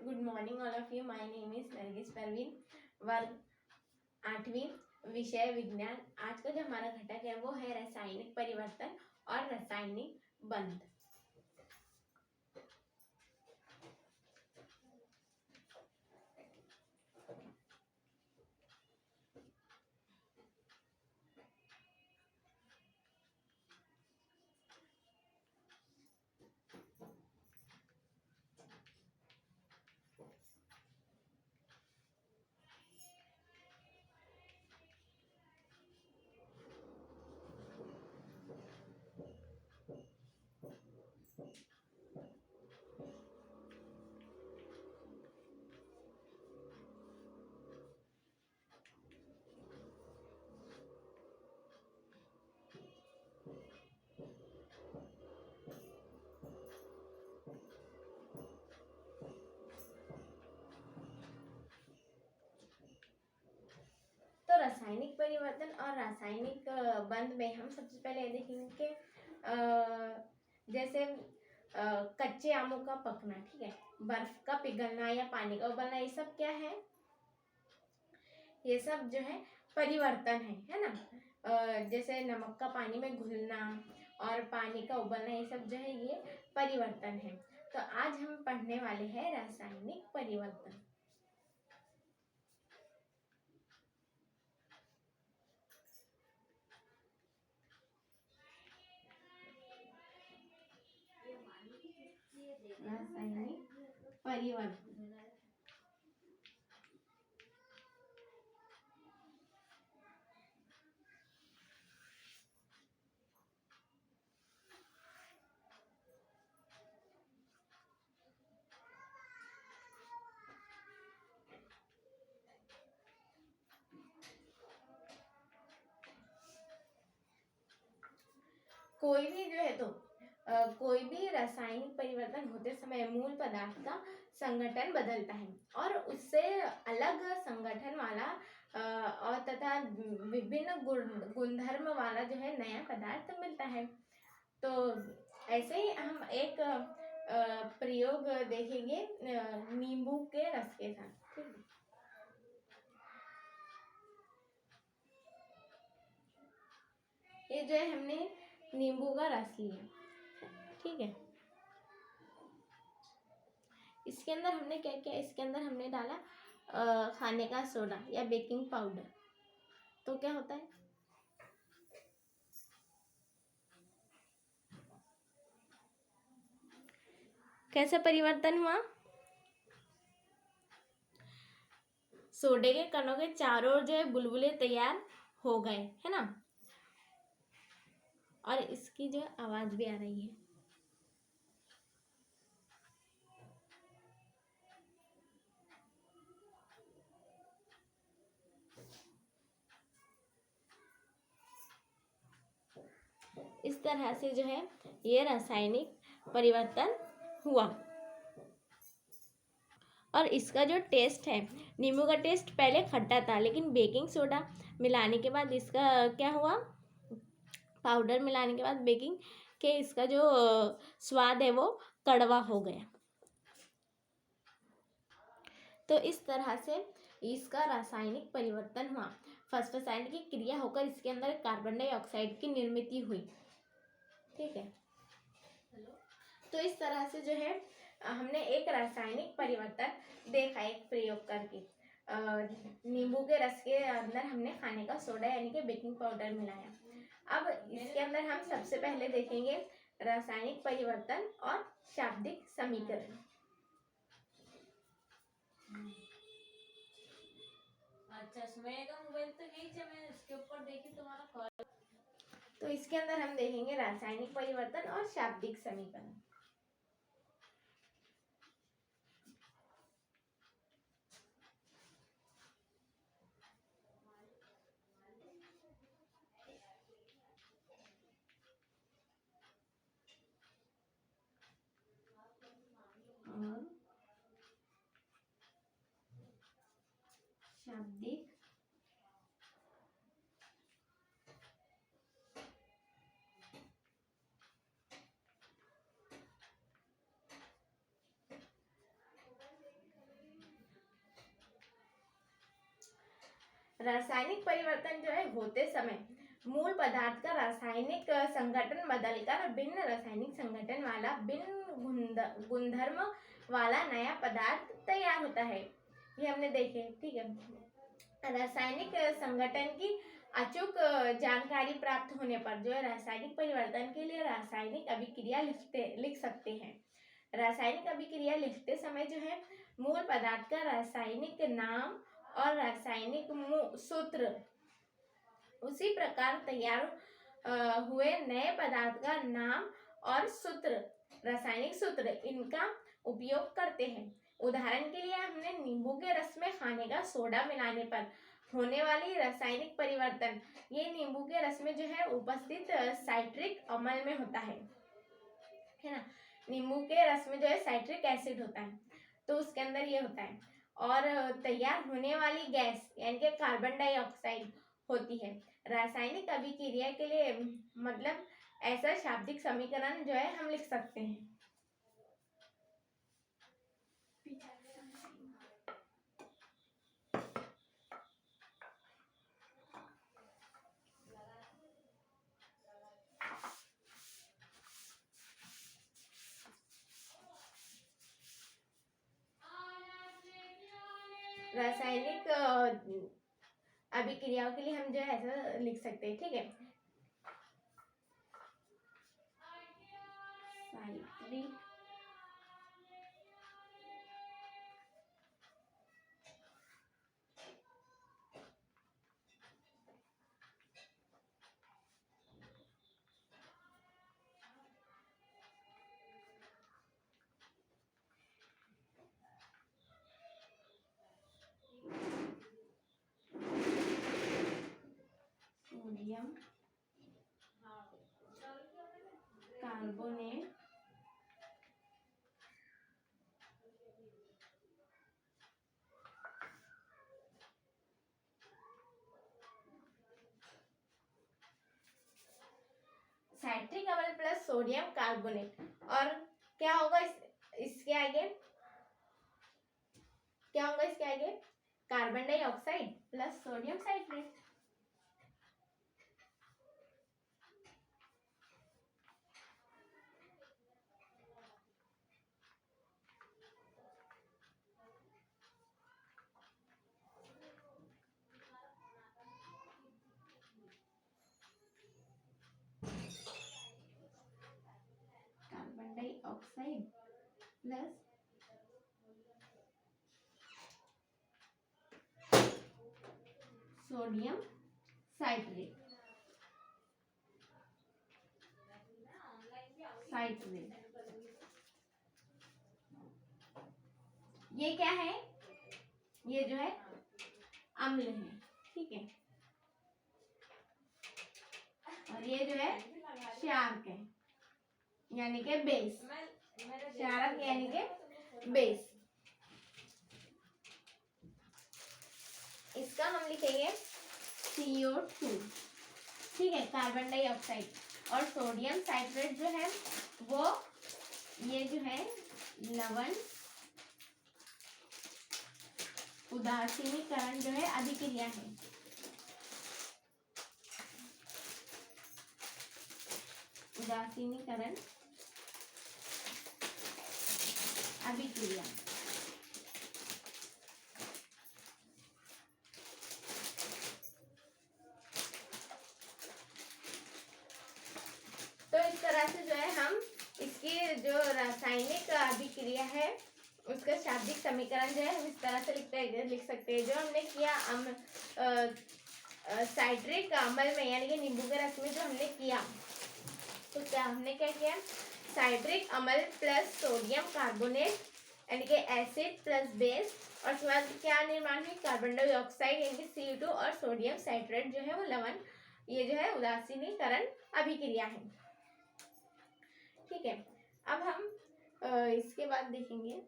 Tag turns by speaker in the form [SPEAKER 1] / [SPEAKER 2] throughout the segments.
[SPEAKER 1] Good morning all of you. My name is Nargis Parveen. वर्ग 8वीं, विषय विज्ञान. आज का जो हमारा घटक है वो है रासायनिक परिवर्तन और रासायनिक बंध. तो रासायनिक परिवर्तन और रासायनिक बंध में हम सबसे पहले देखेंगे कि जैसे कच्चे आमों का पकना, ठीक है, बर्फ का पिघलना या पानी का उबलना, ये सब क्या है? ये सब जो है परिवर्तन है ना. जैसे नमक का पानी में घुलना और पानी का उबलना, ये सब जो है ये परिवर्तन है. तो आज हम पढ़ने वाले हैं रासायनिक परिवर्तन. रासायनिक परिवर्तन. कोई भी जो है तो कोई भी रासायनिक परिवर्तन होते समय मूल पदार्थ का संगठन बदलता है और उससे अलग संगठन वाला और तथा विभिन्न गुणधर्म वाला जो है नया पदार्थ मिलता है. तो ऐसे ही हम एक प्रयोग देखेंगे नींबू के रस के साथ. ठीक है, ये जो है हमने नींबू का रस लिया, ठीक है. इसके अंदर हमने क्या किया? इसके अंदर हमने डाला खाने का सोडा या बेकिंग पाउडर. तो क्या होता है? कैसे परिवर्तन हुआ? सोडे के कणों के चारों ओर जो है बुलबुले तैयार हो गए, है ना. और इसकी जो आवाज भी आ रही है. इस तरह से जो है ये रासायनिक परिवर्तन हुआ. और इसका जो टेस्ट है, नींबू का टेस्ट पहले खट्टा था, लेकिन बेकिंग सोडा मिलाने के बाद इसका क्या हुआ? पाउडर मिलाने के बाद बेकिंग के इसका जो स्वाद है वो कड़वा हो गया. तो इस तरह से इसका रासायनिक परिवर्तन हुआ. फॉस्फोराइलेशन की क्रिया होकर इसके अंदर कार्बन डाइऑक्साइड की निर्मित हुई. ठीक है, तो इस तरह से जो है हमने एक रासायनिक परिवर्तन देखा एक प्रयोग करके. नींबू के रस के अंदर हमने खाने का सोडा यानी कि बेकिंग पाउडर मिलाया. अब इसके अंदर हम सबसे पहले देखेंगे रासायनिक परिवर्तन और शाब्दिक समीकरण. अच्छा, सुनेगा मोबाइल तो यही से मैं इसके ऊपर देखी तुम्हारा कॉल. तो इसके अंदर हम देखेंगे रासायनिक परिवर्तन और शाब्दिक समीकरण. और शाब्दिक रासायनिक परिवर्तन जो है होते समय मूल पदार्थ का रासायनिक संगठन बदलकर भिन्न रासायनिक संगठन वाला भिन्न गुणधर्म वाला नया पदार्थ तैयार होता है। ये हमने देखे, ठीक है। रासायनिक संगठन की अचूक जानकारी प्राप्त होने पर जो है रासायनिक परिवर्तन के लिए रासायनिक अभिक्रिया लिख सकते हैं। रासायनिक अभिक्रिया लिखते समय जो है मूल पदार्थ का रासायनिक नाम और रासायनिक सूत्र, उसी प्रकार तैयार हुए नए पदार्थ का नाम और सूत्र, रासायनिक सूत्र, इनका उपयोग करते हैं। उदाहरण के लिए हमने नींबू के रस में खाने का सोडा मिलाने पर होने वाली रासायनिक परिवर्तन, ये नींबू के रस में जो है उपस्थित साइट्रिक अम्ल में होता है ना। नींबू के रस में जो है साइट्रिक एसिड होता है, तो उसके अंदर ये होता है। और तैयार होने वाली गैस यानी कि कार्बन डाइऑक्साइड होती है। रासायनिक अभिक्रिया के लिए मतलब ऐसा शाब्दिक समीकरण जो है हम लिख सकते हैं। रासायनिक अभिक्रियाओं के लिए हम जो है ऐसा लिख सकते हैं, ठीक है। साइट्रिक सोडियम कार्बोनेट साइट्रिक अम्ल प्लस सोडियम कार्बोनेट, और क्या होगा इसके आगे, क्या होगा इसके आगे, carbon dioxide plus sodium citrate. Carbon dioxide plus sodium citrate, ये क्या है, ये जो है अम्ल है, ठीक है। और ये जो है क्षारक है यानी के बेस, क्षारक यानी के बेस। इसका हम लिखेंगे CO2, ठीक है, कार्बन डाइऑक्साइड। और सोडियम साइट्रेट जो है वो ये जो है लवण उदासीनीकरण जो है अभिक्रिया है। उदासीनीकरण अभिक्रिया। तो इस तरह से जो है हम इसकी जो रासायनिक अभिक्रिया है उसका शाब्दिक समीकरण जो है हम इस तरह से लिख सकते हैं। जो हमने किया साइट्रिक अम्ल में यानी कि नींबू के रस में जो हमने किया, तो क्या हमने क्या किया, साइट्रिक अम्ल प्लस सोडियम कार्बोनेट यानी कि एसिड प्लस बेस, और उसके बाद क्या निर्माण हुई, कार्बन डाइऑक्साइड यानी कि CO2 और सोडियम साइट्रेट जो है वो लवण, ये जो है उदासीनीकरण अभिक्रिया है, ठीक है। अब हम इसके बाद देखेंगे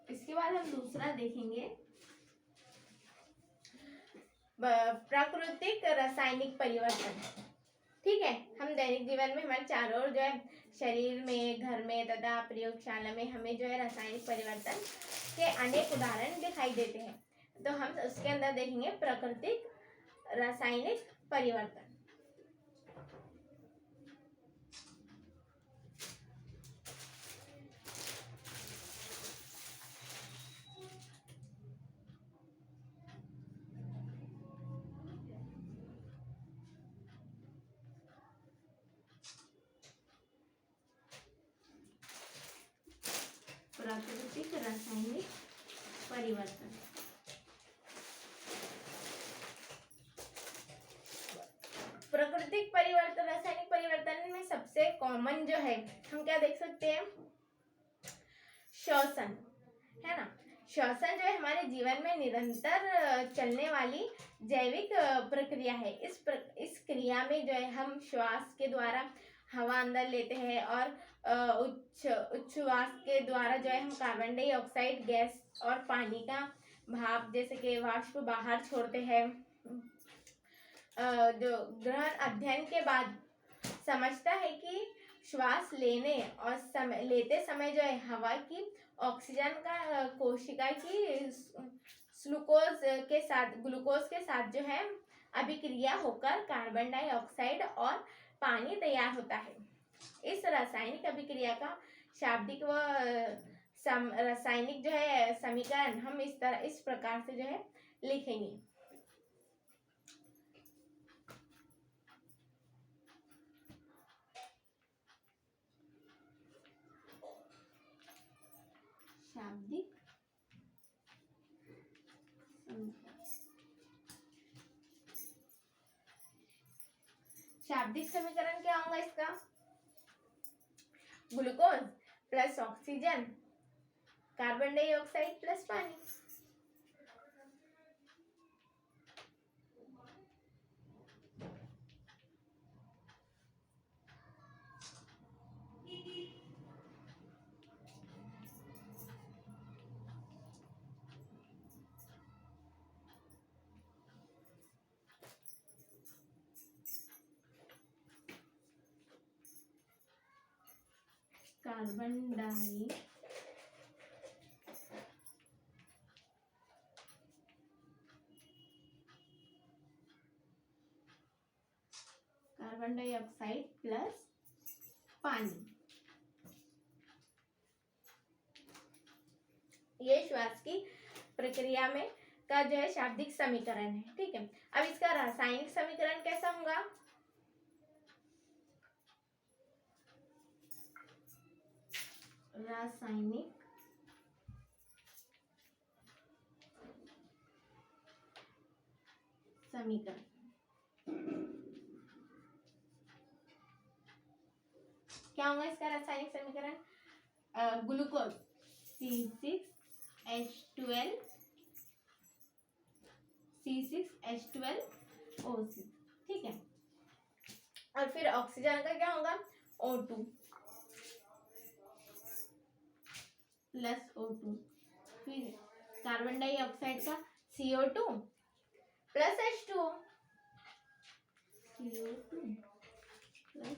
[SPEAKER 1] इसके बाद हम दूसरा देखेंगे प्राकृतिक रासायनिक परिवर्तन। ठीक है, हम दैनिक जीवन में हमारे चारों ओर जो है शरीर में, घर में तथा प्रयोगशाला में हमें जो है रासायनिक परिवर्तन के अनेक उदाहरण दिखाई देते हैं। तो हम उसके अंदर देखेंगे प्राकृतिक रासायनिक परिवर्तन। प्राकृतिक रासायनिक परिवर्तन। प्राकृतिक परिवर्तन, रासायनिक परिवर्तन में सबसे कॉमन जो है हम क्या देख सकते हैं, श्वसन, है ना। श्वसन जो है हमारे जीवन में निरंतर चलने वाली जैविक प्रक्रिया है। इस क्रिया में जो है हम श्वास के द्वारा हवा अंदर लेते हैं और उच्छ्वास के द्वारा जो है हम कार्बन डाइऑक्साइड गैस और पानी का भाप जैसे कि वाष्प बाहर छोड़ते हैं। जो गहन अध्ययन के बाद समझता है कि श्वास लेने और लेते समय जो है हवा की ऑक्सीजन का कोशिका की ग्लूकोज के साथ जो है अभिक्रिया होकर कार्बन डाइऑक्साइड और पानी तैयार होता है। इस रासायनिक अभिक्रिया का शाब्दिक व रासायनिक जो है समीकरण हम इस प्रकार से जो है लिखेंगे। शाब्दिक शाब्दिक समीकरण क्या होगा इसका, glucose plus oxygen carbon dioxide plus पानी। कार्बन डाइऑक्साइड प्लस पानी, ये श्वास की प्रक्रिया में का जो है शाब्दिक समीकरण है। ठीक है, अब इसका रासायनिक समीकरण कैसा होगा, रासायनिक समीकरण क्या होगा इसका रासायनिक समीकरण, ग्लूकोज C6H12O6। ठीक है, और फिर ऑक्सीजन का क्या होगा, O2 प्लस O2, फिर कार्बन डाइऑक्साइड का CO2 plus H2O, CO2 plus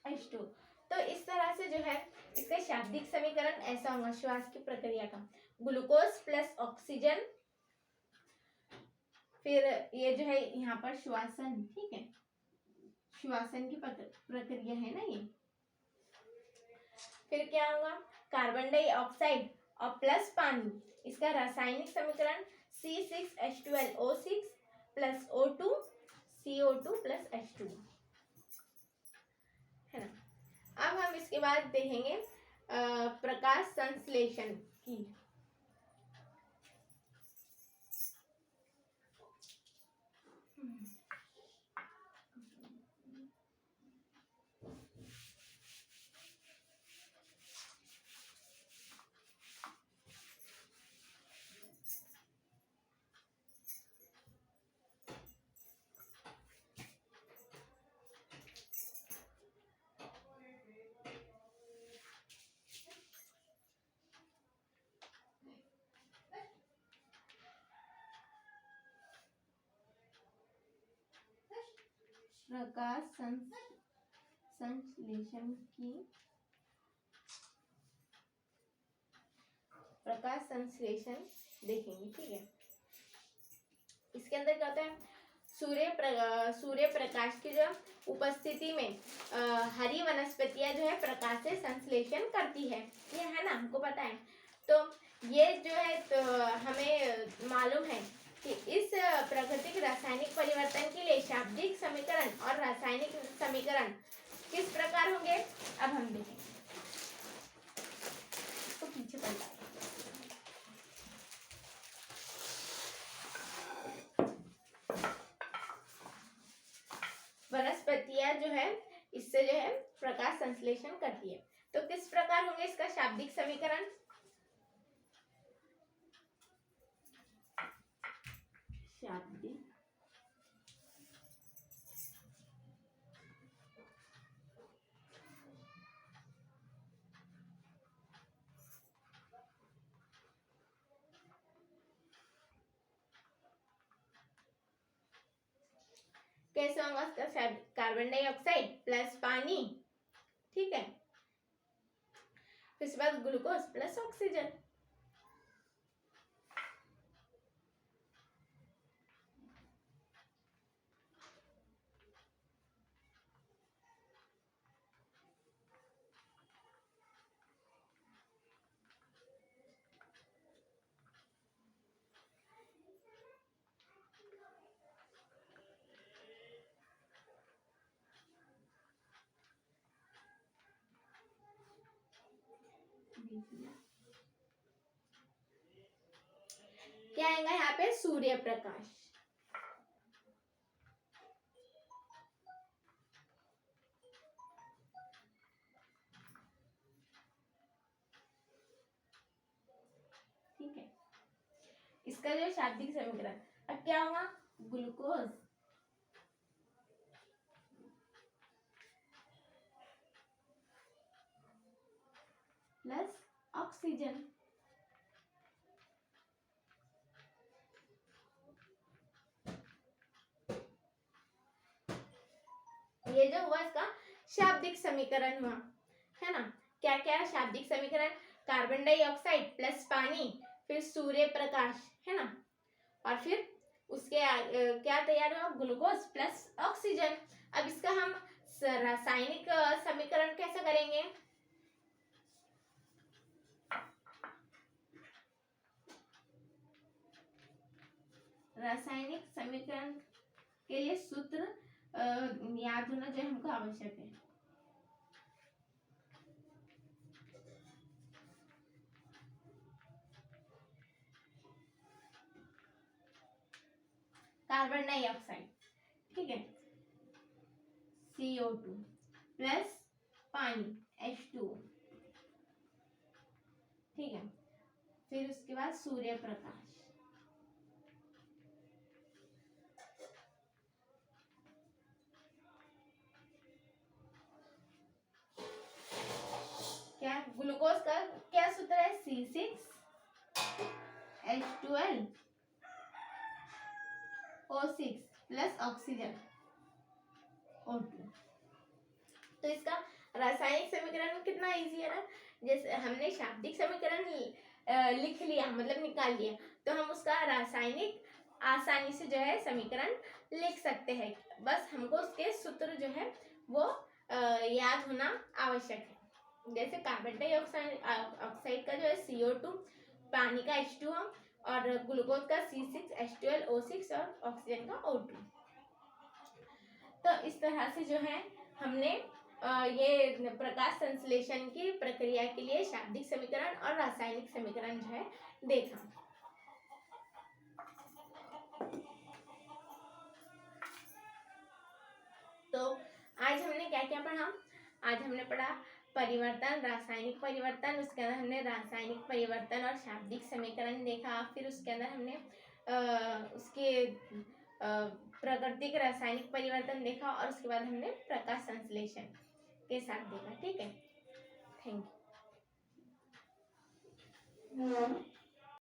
[SPEAKER 1] H2। तो इस तरह से जो है इसका शाब्दिक समीकरण ऐसा होगा श्वास की प्रक्रिया का, ग्लूकोज प्लस ऑक्सीजन, फिर ये जो है यहाँ पर श्वासन। ठीक है, श्वासन की प्रक्रिया है ना ये। फिर क्या होगा, कार्बन डाइऑक्साइड और प्लस पानी, इसका रासायनिक समीकरण C6H12O6 plus O2 CO2 plus H2, है ना। अब हम इसके बाद देखेंगे प्रकाश संश्लेषण की। प्रकाश संश्लेषण की प्रकाश संश्लेषण देखेंगे। ठीक है, इसके अंदर क्या होता है, सूर्य प्रकाश की जो उपस्थिति में हरी वनस्पतियां जो है प्रकाश से संश्लेषण करती है, ये है ना, हमको पता है। तो ये जो है तो हमें मालूम है कि इस प्राकृतिक रासायनिक परिवर्तन के लिए शाब्दिक समीकरण और रासायनिक समीकरण किस प्रकार होंगे, अब हम देखेंगे। तो पीछे पड़ जाए, वनस्पतियां जो है इससे जो है प्रकाश संश्लेषण करती है, तो किस प्रकार होंगे इसका शाब्दिक समीकरण। शाब्दिक कैसे होगा इसका, कार्बन डाइऑक्साइड प्लस पानी, ठीक है, फिर इसके बाद ग्लूकोज प्लस ऑक्सीजन। क्या आएगा यहाँ पे, सूर्य प्रकाश। ठीक है, इसका जो शाब्दिक समीकरण अब क्या होगा, ग्लूकोज प्लस ऑक्सीजन। ये जो हुआ इसका शाब्दिक समीकरण हुआ, है ना। क्या क्या शाब्दिक समीकरण, कार्बन डाइऑक्साइड प्लस पानी, फिर सूर्य प्रकाश, है ना, और फिर उसके क्या तैयार हुआ, ग्लूकोज प्लस ऑक्सीजन। अब इसका हम रासायनिक समीकरण कैसे करेंगे, रासायनिक समीकरण के लिए सूत्र याद होना जो हमको आवश्यक है। कार्बन डाइऑक्साइड, ठीक है, CO2 प्लस पानी H2O, ठीक है, फिर उसके बाद सूर्य प्रकाश, क्या ग्लूकोज का क्या सूत्र है, C6H12O6 प्लस ऑक्सीजन O2। तो इसका रासायनिक समीकरण कितना इजी है ना, जैसे हमने शाब्दिक समीकरण लिख लिया, मतलब निकाल लिया, तो हम उसका रासायनिक आसानी से जो है समीकरण लिख सकते हैं। बस हमको उसके सूत्र जो है वो याद होना आवश्यक है। जैसे कार्बन डाइऑक्साइड का जो है CO2, पानी का H2O और ग्लूकोज का C6H12O6 और ऑक्सीजन का O2। तो इस तरह से जो है हमने ये प्रकाश संश्लेषण की प्रक्रिया के लिए शाब्दिक समीकरण और रासायनिक समीकरण जो है देखा। तो आज हमने क्या क्या पढ़ा, आज हमने पढ़ा परिवर्तन, रासायनिक परिवर्तन, उसके अंदर हमने रासायनिक परिवर्तन और शाब्दिक समीकरण देखा, फिर उसके अंदर हमने उसके प्राकृतिक रासायनिक परिवर्तन देखा, और उसके बाद हमने प्रकाश संश्लेषण के साथ देखा। ठीक है, थैंक यू।